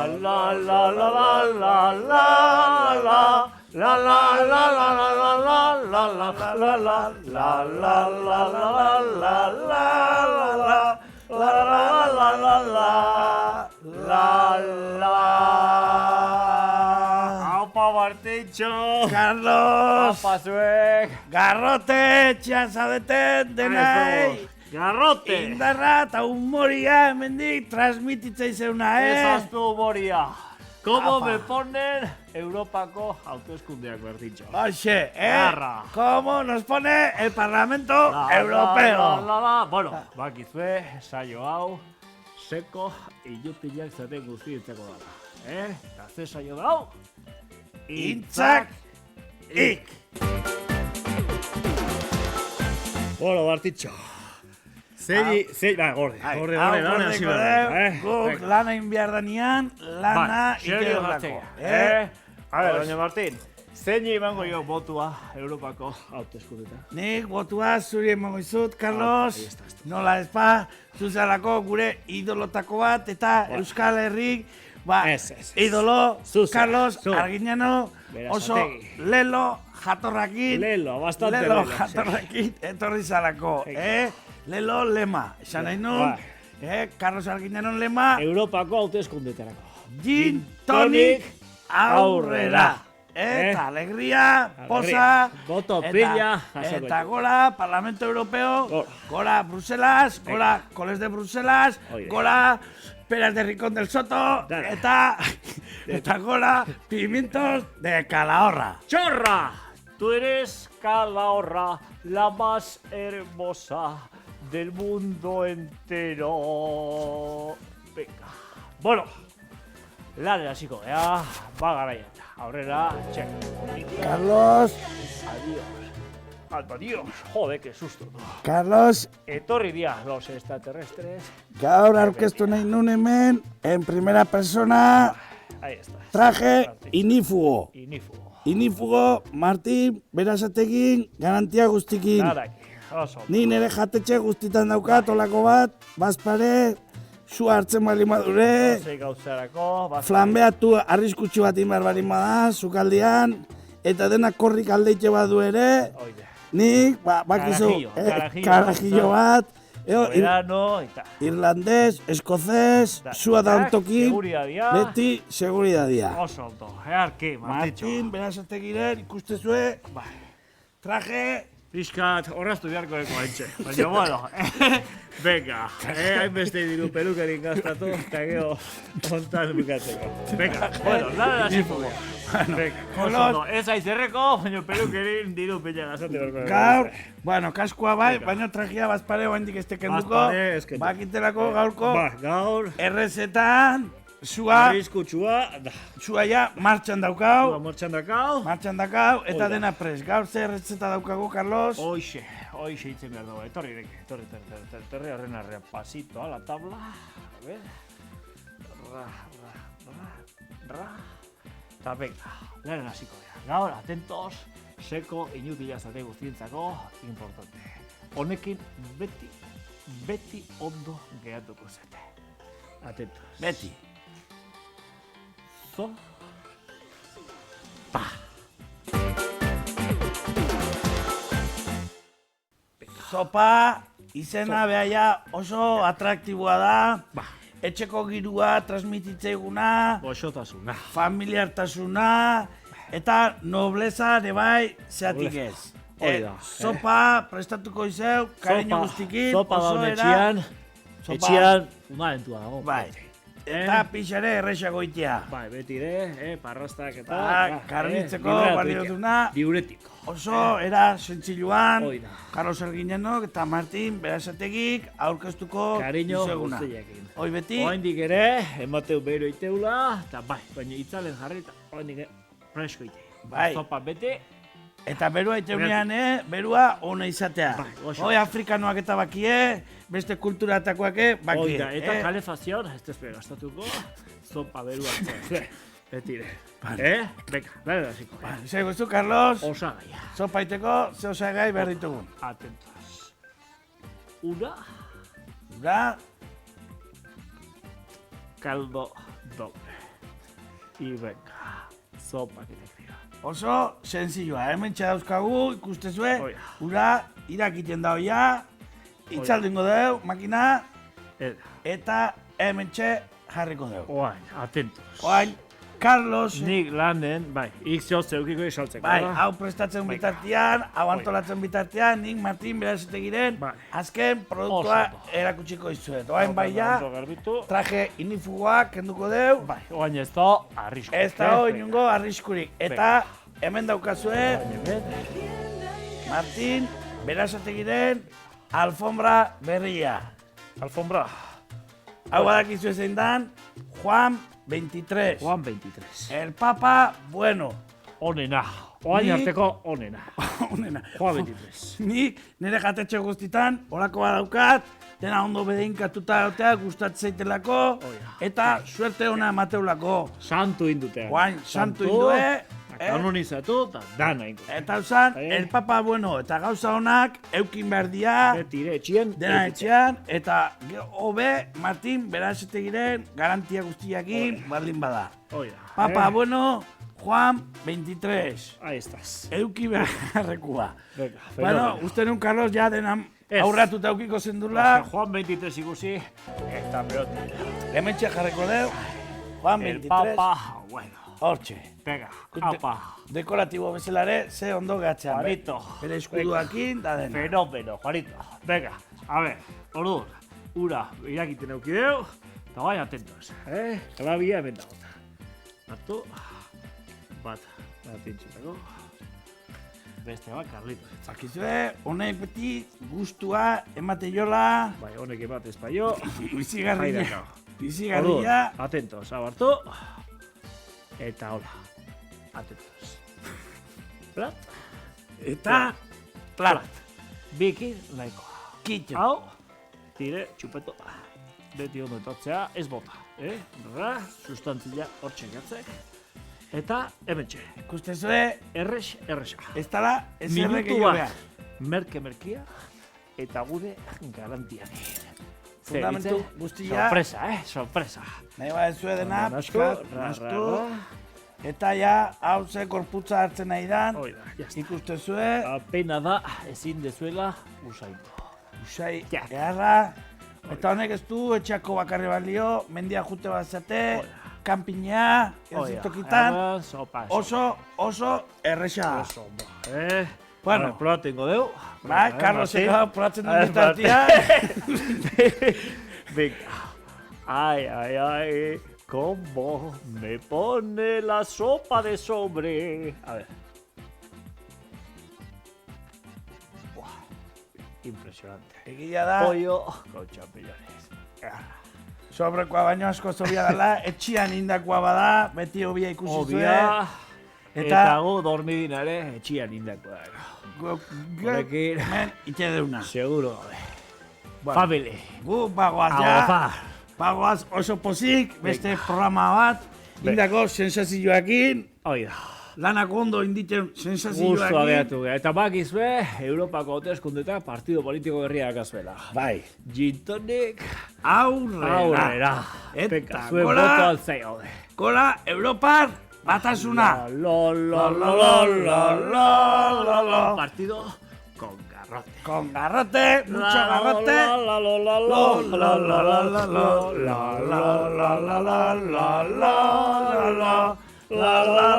la la la la la la la. La la la la la la la la la la la la la la la la la la. Aupa Martitxo! Carlos! Aupa zuek! Garrote, etxean zaudeten denai! Garrote! Indarra eta humoria hemendik transmititzei zeuna, Ezaztu humoria! ¿Cómo Apa. me ponen Europako hauteskundeak Martitxo? Oye, Garra. ¿Cómo nos pone el Parlamento Europeo? Bueno, bakizue, saio hau, seko, ilutilak zaten guztientzako dara. Eta ze saio dau? Intzak ik! Bueno, Martitxo. Gorde hasi Guk lana inbiar danean, lana ikeordako. A ver, doña Martín, zein emango jo botua Europako hauteskundetan? Nik botua zuri emango izut, Carlos. Nola ezpa, zuzalako gure idolotako bat, eta Euskal Herrik, idolo, Carlos Arguiñano, oso lelo jatorrakin. Lelo, bastante lelo. Lelo jatorrakin etorri zalako, Lelo lema, esan nahi nun, Carlos Arguiñanon lema, Europako hauteskundetarako. Gin tonic aurrera. Eta alegria, posa, Boto pilla, eta gora Parlamento Europeo, gora Bruselas, gora Coles de Bruselas, gora Peras de Rincón del Soto, eta gora Pimientos de Calahorra. ¡Chorra! Tú eres Calahorra, la más hermosa del mundo entero. Venga. Bueno, lan hasiko gea, garaian. Aurrera, txek. Carlos, Adiós. Joder, qué susto. Carlos, Etorri dia los extraterrestres. gaur aurkeztu nahi nun hemen, en primera persona, Ahí está. traje inífugo. Inífugo. Inífugo, Martin, Berasategin, garantia guztikin. Naraki. Oso. Ni nire jatetxe guztitan daukat, olako bat, bazpare, su hartzen bali madure, Zei gauzarako. flanbeatu arriskutsu bat inbar bali bada, sukaldian, eta dena korrik aldeitxe badu ere, Oide. nik, bakizu, karajillo bat, Verano, eta. irlandez, eskozez, sua dauntokin, Seguridadia. beti seguridadia. Oso ondo. Earki, Martitxo. Martin, Berasategiren, ikustezue, traje, Piskat, horraztu beharko eko haintxe. Baina, bueno, venga, hainbeste diru pelukerin gaztatu, eta gero ontan bukatzeko. Venga, bueno, nada hasi fugo. Venga, oso ondo. Ez aizerreko, baina pelukerin diru pila gaztatu beharko eko. gaur, bueno, kaskua bai, baina trajea bazpare oendik ez tekenduko, Bazpare, ez kendu. bakitelako gaurko, Gaur, errezetan, sua arriskutsua, ja martxan daukau, martxan dakau, eta dena pres. Gaur ze errezeta daukagu, Carlos? Hoxe hitzen behar dugu, etorri, horren arrean, pasito a la tabla, a ver, ra, eta venga, lehen hasiko dira. Gaur, atentos, seko, inutila zate guztientzako, importante. Honekin beti ondo gehatuko zete. Atentos. Beti. Zo, Sopa, izena behaia oso atraktiboa da, etxeko girua transmititzeiguna, goxotasuna. familiartasuna, eta nobleza ere bai zeatik ez. Hori da. Sopa prestatuko izeu, kariño guztikin, Sopa oso daun era. etxian fundamentua dago. Bai. Eta pixare errexago itea. Bai, beti ere, parrastak eta... Karnitzeko baliotuna. Diuretiko. Oso era sentziluan, Hoi da. Carlos Arguiñanok eta Martin Berasategik aurkeztuko Kariño izeguna. guztiekin. Hoi beti, Oaindik ere, emateu behiro iteula, eta bai, baina itzalen jarri eta oaindik presko ite. Bai. Zopa bete, eta berua iteunean, berua ona izatea. Bai, oso. Hoi afrikanoak eta bakie, beste kulturatakoak bakie. oida, eta kalefazion, ez tezpe gastatuko, zopa berua. Betire. Venga, bera hasiko. Zego zu, Carlos, Osagaia. sopa iteko, ze osagai behar ditugun. Atentos. Una, Ura, caldo doble. y venga, sopa que te cría. Oso senzilloa, hemen dauzkagu, ikustezue, ura irakiten dao ja, itzaldingo deu, makina, eta hemen jarriko deu. Oain, atentos. Oain, Carlos... Nik landen, bai, ikzioz zeukiko isaltzeko. Bai, hau prestatzen bitartean, hau antolatzen bitartean, nik Martin Berasategiren azken produktua erakutsiko izuet. Oain bai ja, traje inifugoak kenduko deu. Bai, oain ez da arriskurik. Ez da inungo arriskurik. Eta hemen daukazue, Martin Berasategiren alfombra berria. Alfombra. Hau badakizu zein dan, Juan 23. Juan 23. El Papa Bueno. Onena. Oain arteko onena. Onena. Juan 23. Nik nire jatetxe guztitan, horako badaukat, dena ondo bedeinkatuta egotea, gustatzen zaitelako, eta suerte ona emateulako. Santu indutean. Oain, santu indue. Kanonizatu eta dana ingo. Eta usan, El Papa Bueno, eta gauza honak, eukin behar dia. Betire etxien. Dena etxean, eta hobe, Martin Berasategiren garantia guztiakin baldin bada. Papa Bueno, Juan 23. Ahí estás. Euki beharrekua. Venga, bueno, uste nun, Carlos, ja denan aurratuta eukiko zendula. Juan 23 ikusi, eta peote. Hementxe jarreko deu, Juan 23. El Papa Bueno. Hortxe. Venga, apa. Dekoratibo bezalare, ze ondo gehatxean. Juanito. Bere eskuduakin, da dena. Fenomeno, Juanito. Venga, a ver, orduan, ura irakiten eukideu, eta bai atentos, Klabia hemen dago. Hartu, bat tintxetako, beste bat Carlito. Zakizue, honek beti gustua emate jola. Bai, honek emat espaio. Bizigarria. Bizigarria. Atentos, hau hartu. Eta hola, atentos. Plat. Eta plat. Bikin nahikoa. Kitxo. Hau, tire, txupeto. Beti ondo etortzea, ez bota. Sustantzia hortxe jatzek. Eta hementxe. Ikustezue, erresa. Ez dala, ez errek egitea. Merke-merkia, eta gure garantiak. Fundamentu guztia. Sorpresa. Nahi bat ezue dena, nastu. Eta ja, hau ze korputza hartzen nahi dan. Ikustezue. Apena da, ezin dezuela usaindu. Usai, eharra. Eta honek ez du, etxako bakarri balio, mendia jute bat zate, kanpinea, erzitokitan, oso erresa. Bueno, probatengo deu. Bai, Carlos ega probatzen duen bitartia. Venga. Ay, cómo me pone la sopa de sobre. A ver. Impresionante. Egia da. Pollo con champiñones. Sobrekoa baino asko zobia dela, etxian indakoa bada, beti hobia ikusi zuen. Eta gu dormidin ere, etxian indakoa da. Gurekin, ite deuna. Seguro. Family. Gu bagoaz ja. Bagoaz oso pozik, beste programa bat. Indako sensazioakin. Oida. Lanak ondo inditen sensazioakin. Gusto abeatu gara. Eta bakizue, Europako hauteskundeetan partido politiko berriak azuela. Bai. Gin tonic. Aurrera. Eta zuen boto altzeo. Kola, Europar. Batasuna. Partido con garrote. Con garrote, mucho garrote. La